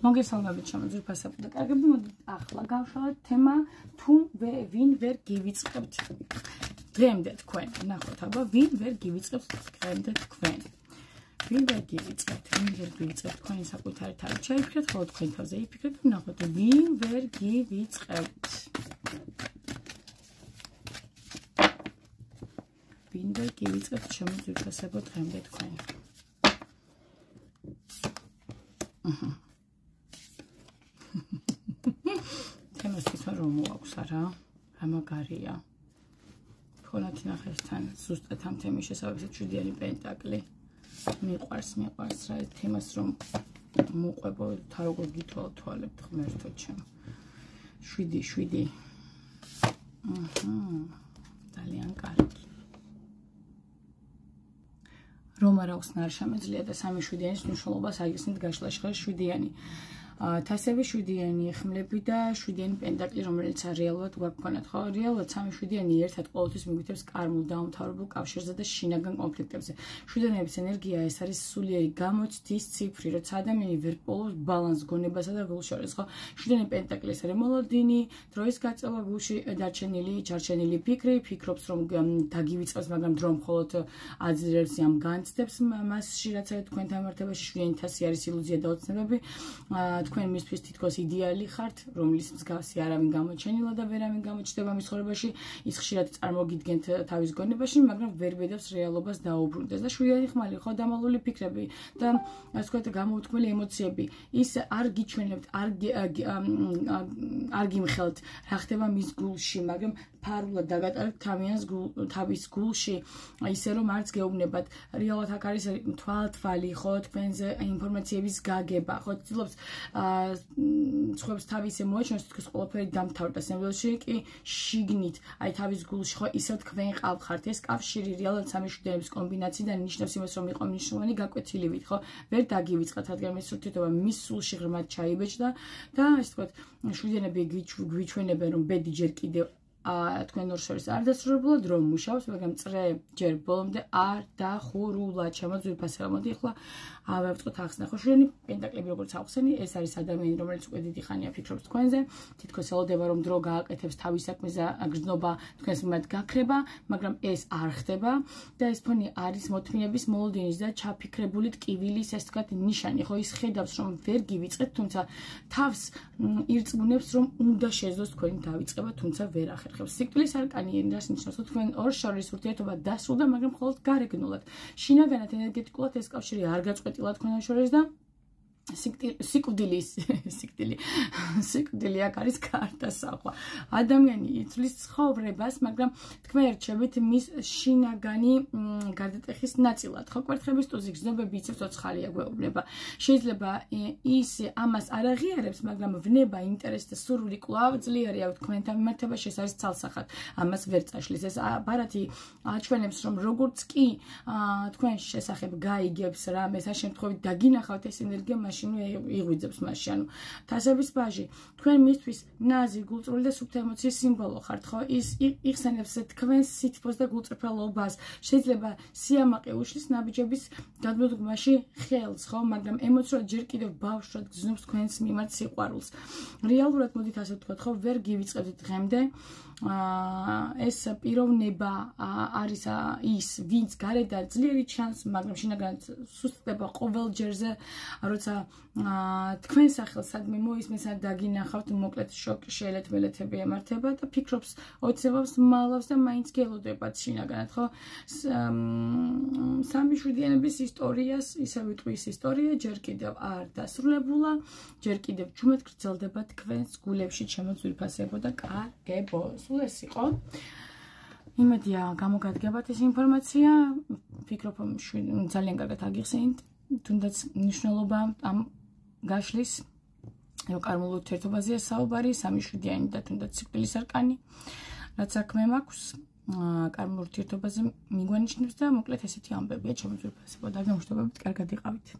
მოგესალმებით შემოძვირფასებო და კარგები, მოდით ახლა გავშალოთ თემა თუ ვინ ვერ გივიწყებთ დღემდე თქვენ. ნახოთ აბა, ვინ ვერ გივიწყებთ დღემდე თქვენ. ვინ ვერ გივიწყებთ თქვენი საკუთარი თავით შეიფიქრეთ, ხოლო თქვენ თავზე იფიქრეთ, ნახოთ ვინ ვერ გივიწყებთ. ვინ ვერ გივიწყებთ შემოძვირფასებო დღემდე თქვენ. თემას თვითონ რომ მოაქვს არა? რა მაგარია. ფონათი ნახესთან ზუსტად ამ თემის შესაბამისად 7-იანი პენტაკლი. მიყვარს რა თემას რომ მოყვებო თა როგორ გითვალთვალებთ ღმერთო ჩემო. 7. ძალიან კარგი. რომ არ აქვს არ შემეძლია და 3-7-яნის მნიშვნელობას აიხსნით გაშლაში ხარ 7-იანი. თასები 7-იანი ეხმლები და 7-იანი პენტაკლი, რომელიც რეალურად გვაქვს, ხო? რეალურად 3-7-იანი ერთად ყოველთვის მიგვიწევს კარმულ დაუმთავრებულ კავშირზე და შინაგან კონფლიქტებზე. 7-იანების ენერგია ეს არის სულიერი გამოცდის ციფრი, როცა ადამიანი ვერ პოულობს ბალანსს გონებასა და გულს შორის, ხო? 7-იანი პენტაკლი ეს არის მოლოდინი, დროის გაწევა, გულში ჩარჩენილი ფიქრი, ფიქრობს რომ დაგივიწყებს, მაგრამ დრო მხოლოდ აძლიერებს ამ განცდებს მასში, რაც არის თქვენთან მართებაში. 7-იანი თასი არის ილუზია და ოცნებები. თქვენ მისთვის თითქოს იდეალი ხართ, რომლის მსგავსი არავინ გამოჩენილა და ვერავინ გამოჩნდება მის ცხოვრებაში, ის ხშირად წარმოგიდგენთ თავის გონებაში, მაგრამ ვერ ბედავს რეალობას დაუბრუნდეს და 7-იანი ხმალი, ხო, დამალული ფიქრები და ასე ვთქვათ, გამოუთქმელი ემოციები, ის არ გიჩვენებთ, არ გიმხელთ რა ხდება მის გულში, მაგრამ ფარულად დაგატარებთ თავის გულში, ისე რომ არც გეუბნებათ. რეალურად აქ არის თვალთვალი, ხო, თქვენზე ინფორმაციების გაგება, ხო, ცდილობს სხვებს თავის ემოციებს თქოს ყველაფერი დამთავრდა სემბოლში კი შიგნით აი თავის გულში ხო ისევ თქვენ ყავხართ ეს კავშირი რეალურად 3-7-იანების კომბინაციიდან ნიშნავს იმას რომ იყო მნიშვნელოვანი გაკვეთილივით ხო ვერ დაგივიწყათ რადგან ეს ურთიერთობა მის სულში ღრმად ჩაიბეჭდა და ასე ვთქვათ 7-იანები გვიჩვენებენ რომ ბედი ჯერ კიდევ თქვენ ორ შორის არ დასრულებულად რომ მუშაობს მაგრამ წრე ჯერ ბოლომდე არ დახურულა შემოძვირფასება მოდი ახლა ავევწყოთ ახსნა ხო 7-იანი პენტაკლები როგორც ახსენი ეს არის ადამიანი რომელიც უკვე დიდი ხანია ფიქრობს თქვენზე თითქოს ელოდება რომ დრო გააკეთებს თავის საქმეზე აგრძნობა თქვენს მიმართ გაქრება მაგრამ ეს არ ხდება და ეს ფონი არის მოთმინების მოლოდინის და ჩაფიქრებული ტკივილის ეს თქვათ ნიშანი ხო ის ხედავს რომ ვერ გივიწყეთ თუმცა თავს ირწმუნებს რომ უნდა შეძლოს თქვენი დავიწყება თუმცა ვერ ახერხებს სიკვდილის არკანი ენდას ნიშნავს რომ თქვენ ორ შორის ურთიერთობა დასრულდა მაგრამ მხოლოდ გარეგნულად შინაგანად ენერგეტიკულად ეს კავშირი არ გაწყვეტილა თქვენ შორის და სიკვდილი აქ არის გარდასახვა ადამიანი იცვლის ცხოვრებას მაგრამ თქვენ ერჩებით მის შინაგანი გარდატეხის ნაწილად ხო კვერთხების ტუზი გრძნობები იცევს ცოცხალია გვეუბნება შეიძლება ის ამას არ აღიარებს მაგრამ ვნება ინტერესი და სურვილი კვლავ ძლიერი აქვს თქვენთან მიმართებაში ეს არის ცალსახად ამას ვერ წაშლის ეს ბარათი აჩვენებს რომ როგორც კი თქვენ შესახებ გაიგებს რამეს ამ შემთხვევით დაგინახავთ ეს ენერგია იღვიძებს მასში ანუ თასების ბაჟი თქვენ მისთვის ნაზი გულწრფელი და სუფთა ემოციის სიმბოლო ხართ ხო ის იხსენებს თქვენს სითბოს და გულწრფელობას შეიძლება სიამაყე უშლის ნაბიჯების გადმოდგმაში ხელს ხო მაგრამ ემოციურად ჯერ კიდევ ბავშვად გრძნობს თქვენს მიმართ სიყვარულს რეალურად მოდით ასე ვთქვათ ხო ვერ გივიწყებთ დღემდე ეს პიროვნება არის ის ვინც გარედან ძლიერი ჩანს მაგრამ შინაგანად სუსტდება ყოველ ჯერზე როცა თქვენ სახელს სადმე მოისმენს ან დაგინახავთ მოკლედ შოკი შეელეთმელეთები ემართება და ფიქრობს ოცნებობს მალავს და მაინც გელოდებათ შინაგანად ხო 3-7-იანების ისტორიას ისე ვიტყვის ისტორია ჯერ კიდევ არ დასრულებულა ჯერ კიდევ ჯუმედ გრძელდება თქვენს გულებში შემოძვირფასებო და კარგებო სულ ეს იყო იმედია გამოგადგებათ ეს ინფორმაცია ფიქრობ ძალიან კარგად აგიხსენით თუნდაც მნიშვნელობა ამ გაშლის რომ კარმულ ურთიერთობაზეა საუბარი 3-7-იანი და თუნდაც სიკვდილის არკანი რაც საქმე მაქვს კარმულ ურთიერთობაზე მიგვანიშნებს და მოკლედ ესეთი ამბებია ჩემთვის და გამშვიდობებით კარგად იყავით